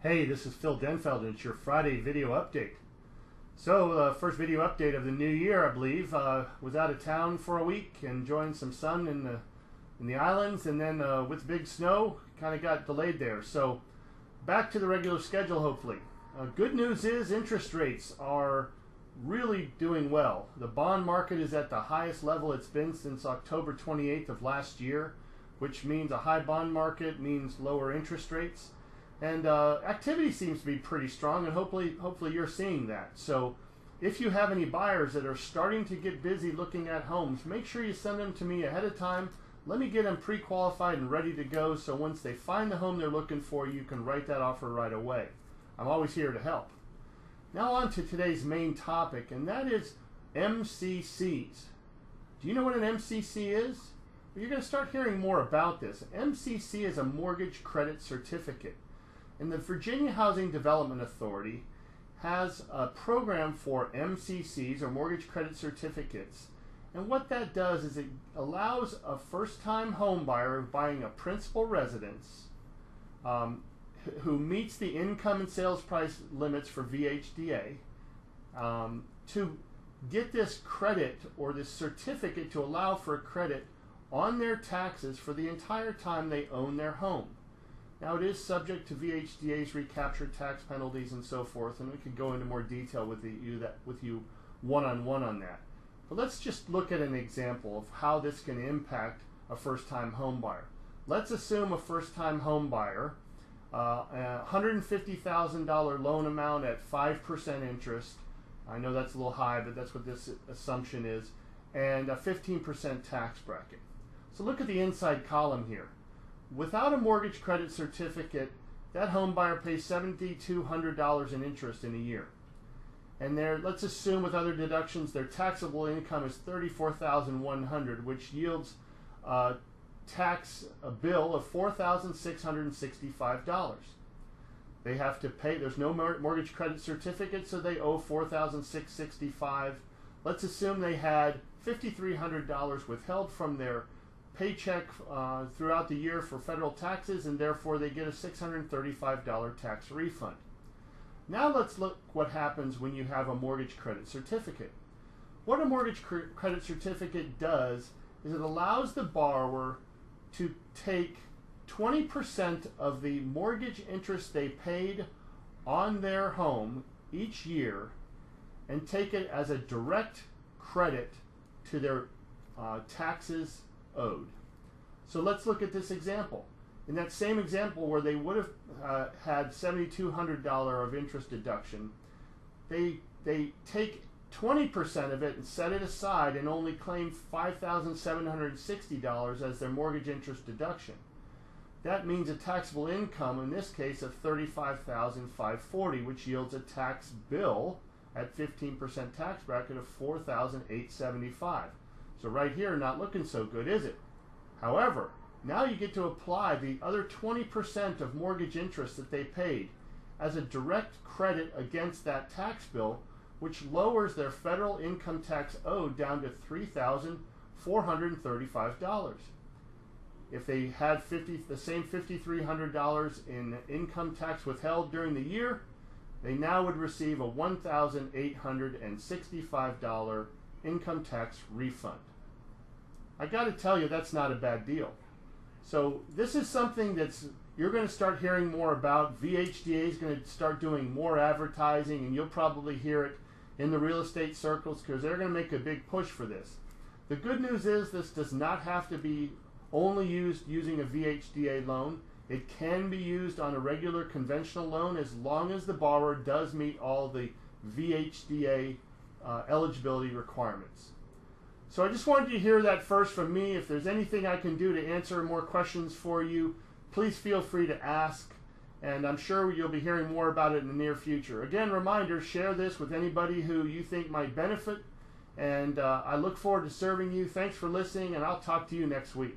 Hey, this is Phil Denfeld, and it's your Friday video update. So, first video update of the new year, I believe. Was out of town for a week, enjoying some sun in the islands, and then with big snow, kind of got delayed there. So, back to the regular schedule, hopefully. Good news is interest rates are really doing well. The bond market is at the highest level it's been since October 28th of last year, which means a high bond market means lower interest rates. And activity seems to be pretty strong, and hopefully you're seeing that. So if you have any buyers that are starting to get busy looking at homes, make sure you send them to me ahead of time. Let me get them pre-qualified and ready to go, so once they find the home they're looking for, you can write that offer right away. I'm always here to help. Now on to today's main topic, and that is MCCs. Do you know what an MCC is? Well, you're going to start hearing more about this. MCC is a mortgage credit certificate. And the Virginia Housing Development Authority has a program for MCCs, or mortgage credit certificates. And what that does is it allows a first-time home buyer buying a principal residence who meets the income and sales price limits for VHDA to get this credit or this certificate to allow for a credit on their taxes for the entire time they own their home. Now, it is subject to VHDA's recapture tax penalties and so forth, and we could go into more detail with you one-on-one on that. But let's just look at an example of how this can impact a first-time home buyer. Let's assume a first-time home buyer, a $150,000 loan amount at 5% interest. I know that's a little high, but that's what this assumption is, and a 15% tax bracket. So look at the inside column here. Without a mortgage credit certificate, that home buyer pays $7,200 in interest in a year. And let's assume with other deductions, their taxable income is $34,100, which yields a bill of $4,665. They have to pay, there's no mortgage credit certificate, so they owe $4,665. Let's assume they had $5,300 withheld from their paycheck throughout the year for federal taxes, and therefore they get a $635 tax refund. Now let's look what happens when you have a mortgage credit certificate. What a mortgage credit certificate does is it allows the borrower to take 20% of the mortgage interest they paid on their home each year and take it as a direct credit to their taxes owed. So let's look at this example. In that same example where they would have had $7,200 of interest deduction, they take 20% of it and set it aside and only claim $5,760 as their mortgage interest deduction. That means a taxable income, in this case, of $35,540, which yields a tax bill at 15% tax bracket of $4,875. So right here, not looking so good, is it? However, now you get to apply the other 20% of mortgage interest that they paid as a direct credit against that tax bill, which lowers their federal income tax owed down to $3,435. If they had the same $5,300 in income tax withheld during the year, they now would receive a $1,865 income tax refund. I got to tell you, that's not a bad deal. So this is something you're going to start hearing more about. VHDA is going to start doing more advertising, and you'll probably hear it in the real estate circles because they're going to make a big push for this. The good news is this does not have to be only used using a VHDA loan. It can be used on a regular conventional loan as long as the borrower does meet all the VHDA eligibility requirements. So I just wanted you to hear that first from me. If there's anything I can do to answer more questions for you, please feel free to ask, and I'm sure you'll be hearing more about it in the near future. Again, reminder, share this with anybody who you think might benefit, and I look forward to serving you. Thanks for listening, and I'll talk to you next week.